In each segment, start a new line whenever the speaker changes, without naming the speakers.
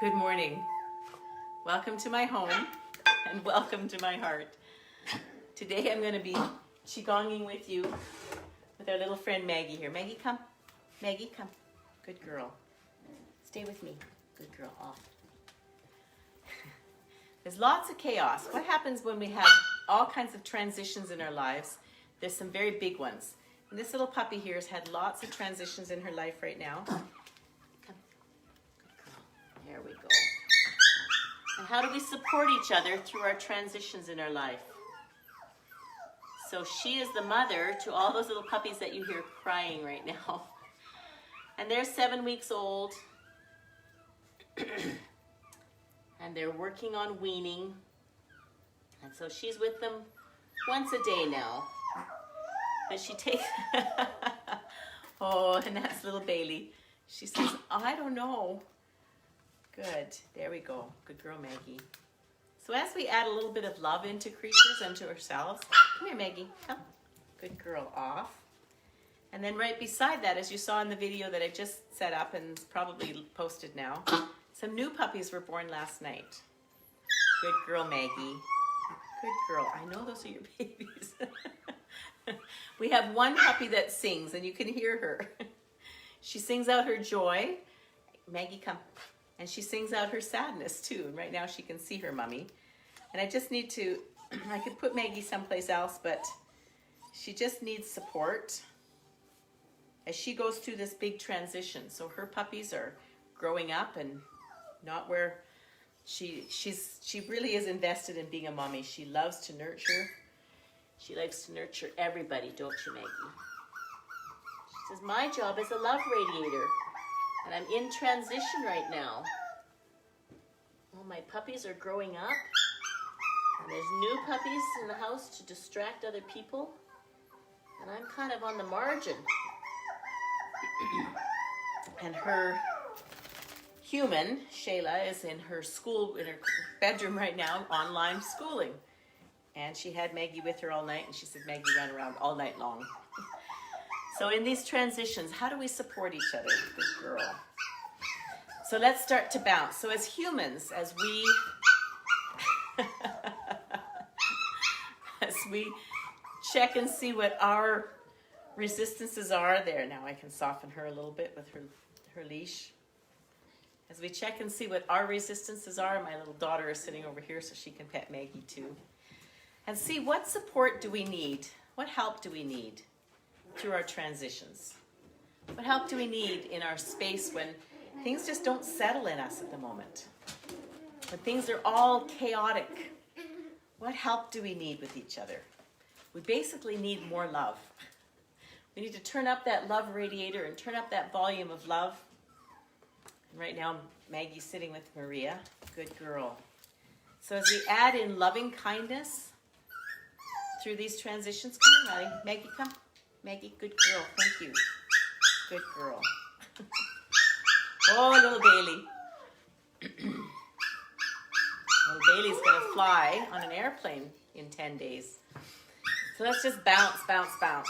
Good morning. Welcome to my home and welcome to my heart. Today I'm going to be Qigonging with you with our little friend Maggie here. Maggie, come. Maggie, come. Good girl. Stay with me. Good girl. Off. There's lots of chaos. What happens when we have all kinds of transitions in our lives? There's some very big ones. And this little puppy here has had lots of transitions in her life right now. Come. Good girl. There we go. And how do we support each other through our transitions in our life? So she is the mother to all those little puppies that you hear crying right now. And they're 7 weeks old. And they're working on weaning. And so she's with them once a day now. But she takes... Oh, and that's little Bailey. She says, I don't know. Good. There we go. Good girl, Maggie. So as we add a little bit of love into creatures and to ourselves, come here, Maggie. Come. Good girl. Off. And then right beside that, as you saw in the video that I just set up and probably posted now, some new puppies were born last night. Good girl, Maggie. Good girl. I know those are your babies. We have one puppy that sings, and you can hear her. She sings out her joy. Maggie, come. And she sings out her sadness too. And right now she can see her mummy. And I just need to, I could put Maggie someplace else, but she just needs support as she goes through this big transition. So her puppies are growing up and not where she really is invested in being a mommy. She loves to nurture. She likes to nurture everybody, don't you, Maggie? She says, my job is a love radiator. And I'm in transition right now. Well, my puppies are growing up. And there's new puppies in the house to distract other people. And I'm kind of on the margin. And her human, Shayla, is in her bedroom right now, online schooling. And she had Maggie with her all night. And she said Maggie ran around all night long. So in these transitions, how do we support each other? Good girl. So let's start to bounce. So as humans, as we check and see what our resistances are there. Now I can soften her a little bit with her leash. As we check and see what our resistances are, my little daughter is sitting over here so she can pet Maggie too. And see what support do we need? What help do we need through our transitions? What help do we need in our space when things just don't settle in us at the moment? When things are all chaotic, what help do we need with each other? We basically need more love. We need to turn up that love radiator and turn up that volume of love. And right now, Maggie's sitting with Maria. Good girl. So as we add in loving kindness through these transitions, come here, Maddie. Maggie, come. Maggie, good girl. Thank you. Good girl. Oh, little Bailey. Little Bailey's going to fly on an airplane in 10 days. So let's just bounce, bounce, bounce.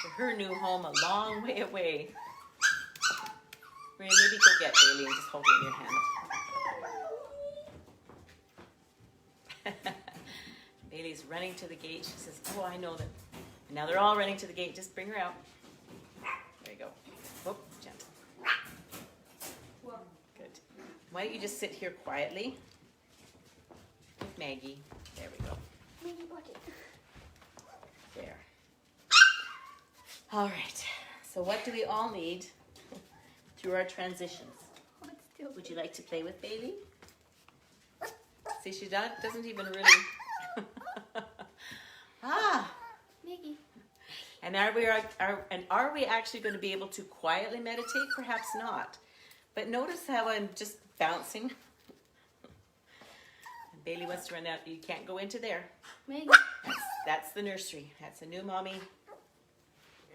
To her new home a long way away. Maria, maybe go get Bailey and just hold her in your hand. Bailey's running to the gate. She says, oh, I know that. And now they're all running to the gate. Just bring her out. There you go. Oh, gentle. Good. Why don't you just sit here quietly with Maggie. There we go. There. All right. So what do we all need through our transitions? Would you like to play with Bailey? See, she doesn't even really...
Maggie.
And are we actually going to be able to quietly meditate? Perhaps not. But notice how I'm just bouncing. And Bailey wants to run out. You can't go into there.
Maggie.
That's the nursery. That's a new mommy.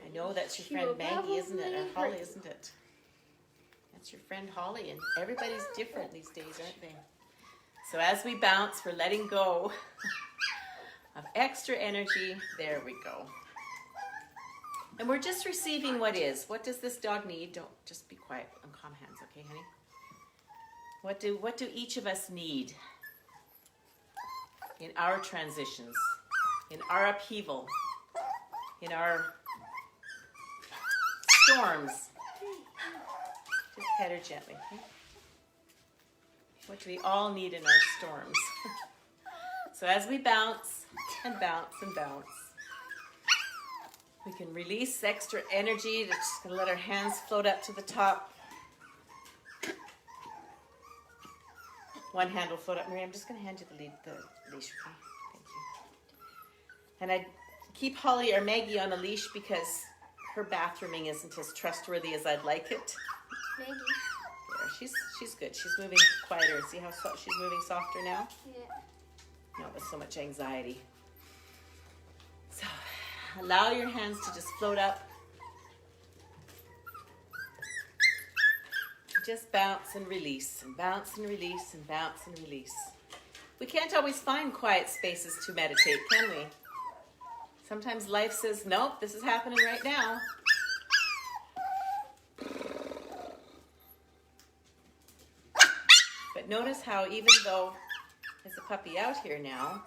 I know that's your friend Maggie, isn't it? Or Holly, isn't it? That's your friend Holly. And everybody's different these days, aren't they? So as we bounce, we're letting go of extra energy. There we go. And we're just receiving what is. What does this dog need? Don't just be quiet and calm hands, okay, honey? What do each of us need in our transitions, in our upheaval, in our storms? Just pet her gently. Okay? What do we all need in our storms? So as we bounce and bounce and bounce, we can release extra energy. Just gonna let our hands float up to the top. One hand will float up. Maria, I'm just gonna hand you the leash, okay? Thank you. And I keep Holly or Maggie on a leash because her bathrooming isn't as trustworthy as I'd like it.
Maggie.
There, she's good. She's moving quieter. See how she's moving softer now?
Yeah.
Not with so much anxiety. So allow your hands to just float up. Just bounce and release, and bounce and release, and bounce and release. We can't always find quiet spaces to meditate, can we? Sometimes life says, nope, this is happening right now. But notice how even though there's a puppy out here now,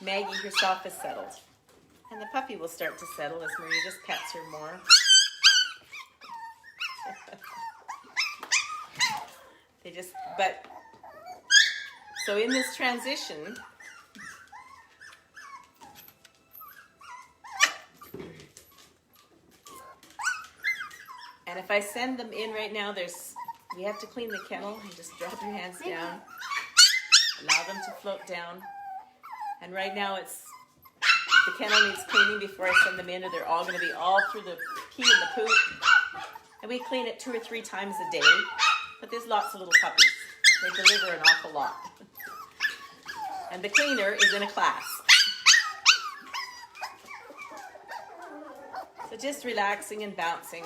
Maggie herself is settled. And the puppy will start to settle as Maria just pets her more. So in this transition, and if I send them in right now, we have to clean the kennel, and just drop your hands down, allow them to float down. And right now the kennel needs cleaning before I send them in, or they're all going to be all through the pee and the poop. And we clean it 2 or 3 times a day, but there's lots of little puppies. They deliver an awful lot. And the cleaner is in a class. So just relaxing and bouncing.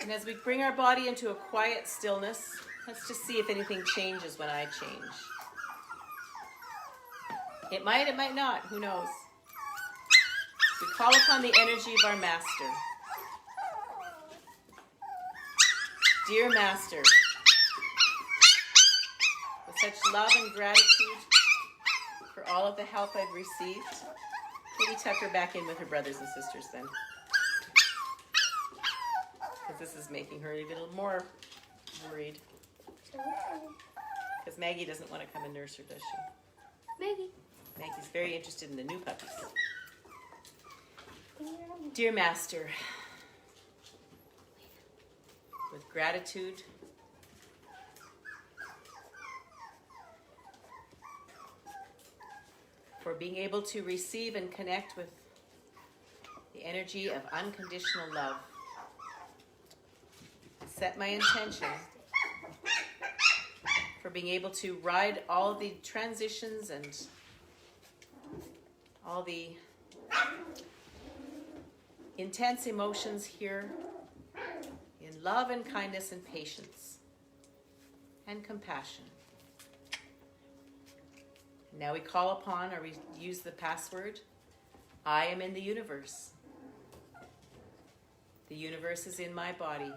And as we bring our body into a quiet stillness, let's just see if anything changes when I change. It might not, who knows? We call upon the energy of our master. Dear Master, with such love and gratitude for all of the help I've received, maybe tuck her back in with her brothers and sisters then. Because this is making her a little more worried. Because Maggie doesn't want to come and nurse her, does she?
Maggie.
Maggie's very interested in the new puppies. Dear Master, with gratitude, for being able to receive and connect with the energy of unconditional love, set my intention for being able to ride all the transitions and all the intense emotions here in love and kindness and patience and compassion. Now we call upon, or we use the password, I am in the universe. The universe is in my body.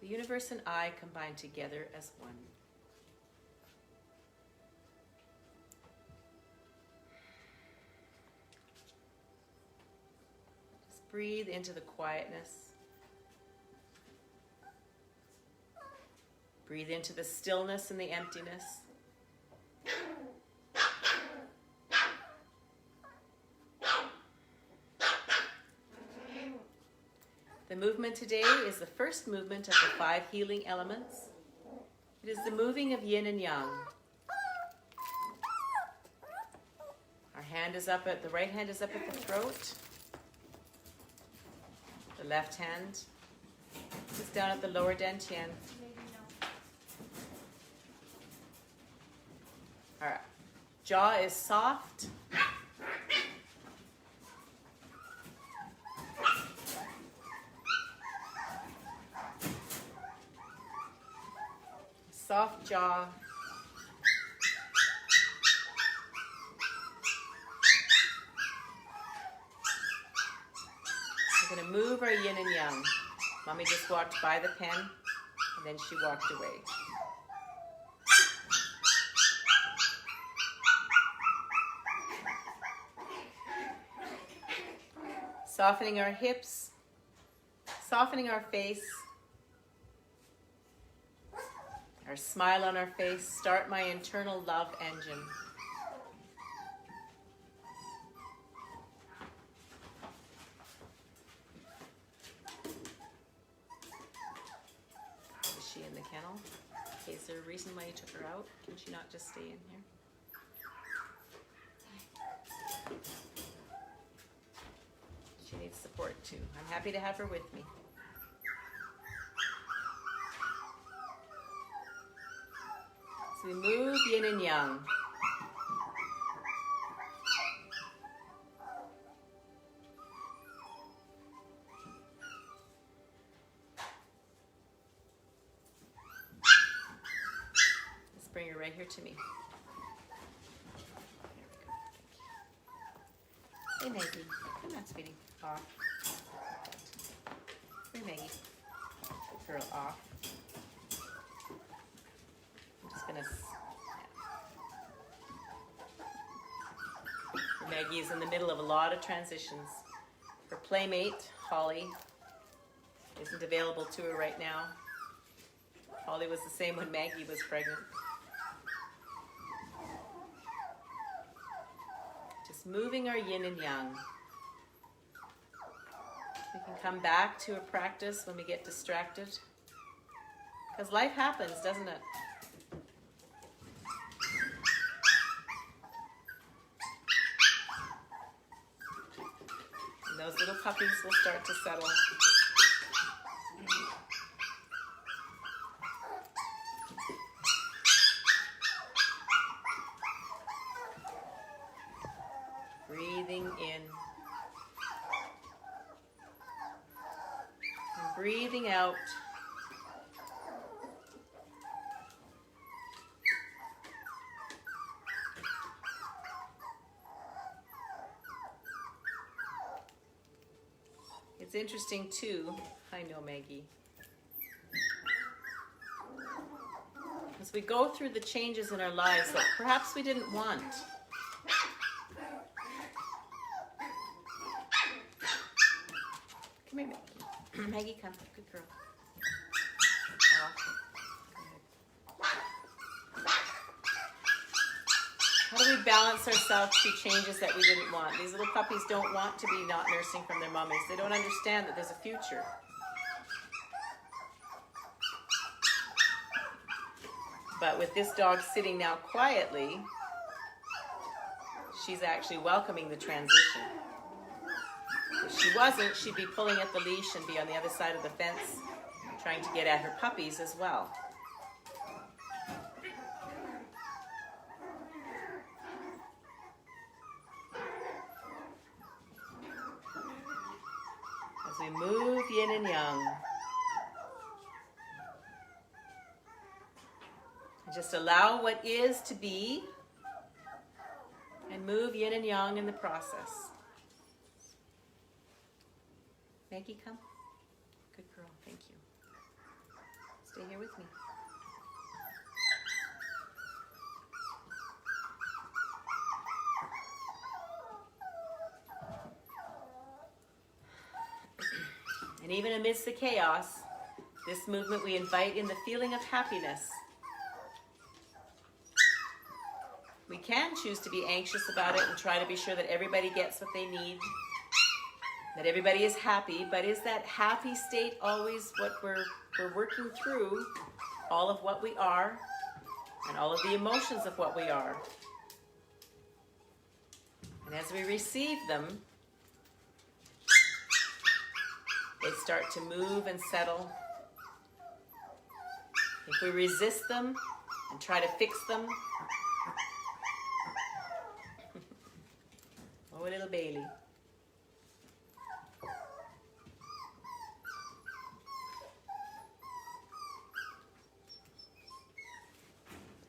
The universe and I combine together as one. Breathe into the quietness. Breathe into the stillness and the emptiness. The movement today is the first movement of the 5 healing elements. It is the moving of yin and yang. Our hand is up the right hand is up at the throat. The left hand is down at the lower dantian. All right. Jaw is soft. Soft jaw. move our yin and yang. Mommy just walked by the pen and then she walked away. Softening our hips, softening our face, our smile on our face. Start my internal love engine. Is she in the kennel? Okay, is there a reason why you took her out? Can she not just stay in here? She needs support too. I'm happy to have her with me. So we move yin and yang. Let's bring her right here to me. There we go. Thank you. Hey Maggie, come on, sweetie. Off. Hey Maggie. Good girl, off. I'm just gonna. Maggie is in the middle of a lot of transitions. Her playmate, Holly, isn't available to her right now. Holly was the same when Maggie was pregnant. Just moving our yin and yang. We can come back to a practice when we get distracted. Because life happens, doesn't it? And those little puppies will start to settle. Breathing in. And breathing out. It's interesting too, I know Maggie, as we go through the changes in our lives that perhaps we didn't want. Come here, Maggie. Maggie, come. Good girl. How do we balance ourselves through changes that we didn't want? These little puppies don't want to be not nursing from their mummies. They don't understand that there's a future. But with this dog sitting now quietly, she's actually welcoming the transition. If she wasn't, she'd be pulling at the leash and be on the other side of the fence, trying to get at her puppies as well. As we move yin and yang. Just allow what is to be and move yin and yang in the process. Maggie, come. Good girl, thank you. Stay here with me. And even amidst the chaos, this movement we invite in the feeling of happiness. We can choose to be anxious about it and try to be sure that everybody gets what they need, that everybody is happy, but is that happy state always what we're working through all of what we are and all of the emotions of what we are? And as we receive them, they start to move and settle. If we resist them and try to fix them, oh, little Bailey.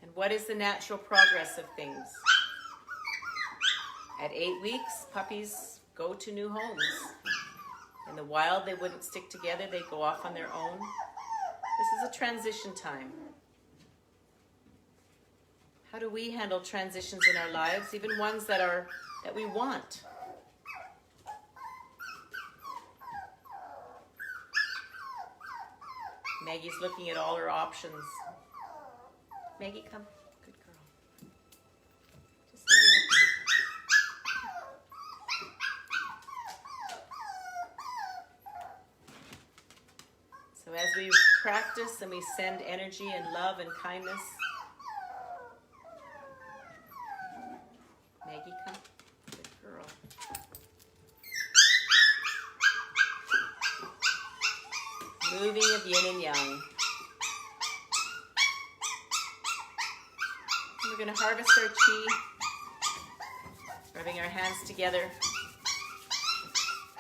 And what is the natural progress of things? At 8 weeks, puppies go to new homes. In the wild, they wouldn't stick together. They'd go off on their own. This is a transition time. How do we handle transitions in our lives, even ones that we want? Maggie's looking at all her options. Maggie, come. Good girl. Just stay here with me. So as we practice and we send energy and love and kindness, Maggie, come. Good girl. Moving of yin and yang. We're going to harvest our chi, rubbing our hands together.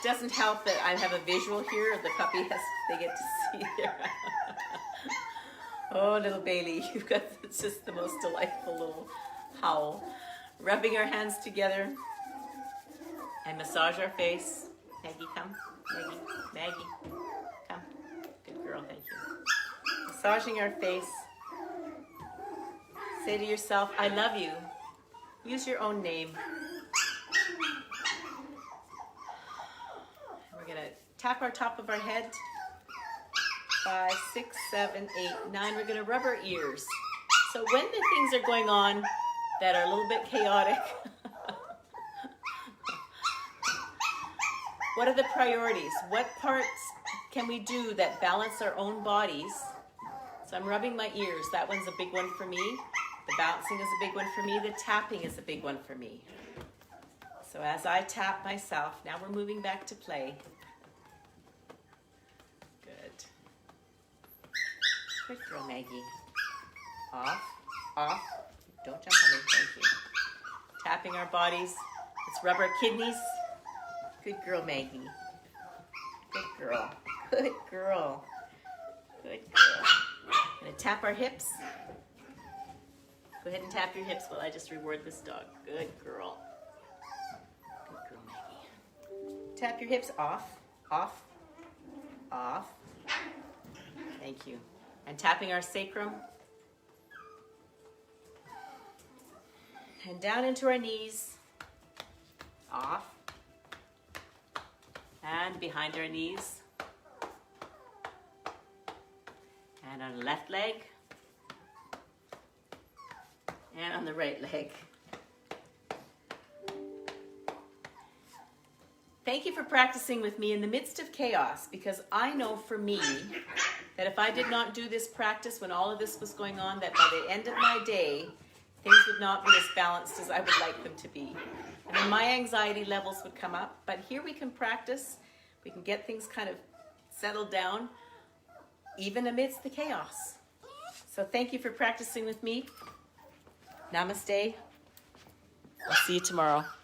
Doesn't help that I have a visual here of the puppy as they get to see there. Oh, little Bailey, you've got just the most delightful little howl. Rubbing our hands together and massage our face. Maggie, come. Maggie, Maggie, come. Good girl, thank you. Massaging our face. Say to yourself, I love you. Use your own name. We're going to tap our top of our head. 5, 6, 7, 8, 9. We're going to rub our ears. So when the things are going on that are a little bit chaotic, what are the priorities? What parts can we do that balance our own bodies? So I'm rubbing my ears. That one's a big one for me. The bouncing is a big one for me. The tapping is a big one for me. So as I tap myself, now we're moving back to play. Good. Good girl, Maggie. Off, off. Don't jump on me, thank you. Tapping our bodies. Let's rub our kidneys. Good girl, Maggie. Good girl. Good girl. Good girl. Gonna tap our hips. Go ahead and tap your hips while I just reward this dog. Good girl. Good girl, Maggie. Tap your hips off, off, off. Thank you. And tapping our sacrum. And down into our knees. Off. And behind our knees. And on the left leg. And on the right leg. Thank you for practicing with me in the midst of chaos, because I know for me that if I did not do this practice when all of this was going on, that by the end of my day, things would not be as balanced as I would like them to be. And then my anxiety levels would come up. But here we can practice. We can get things kind of settled down, even amidst the chaos. So thank you for practicing with me. Namaste. I'll see you tomorrow.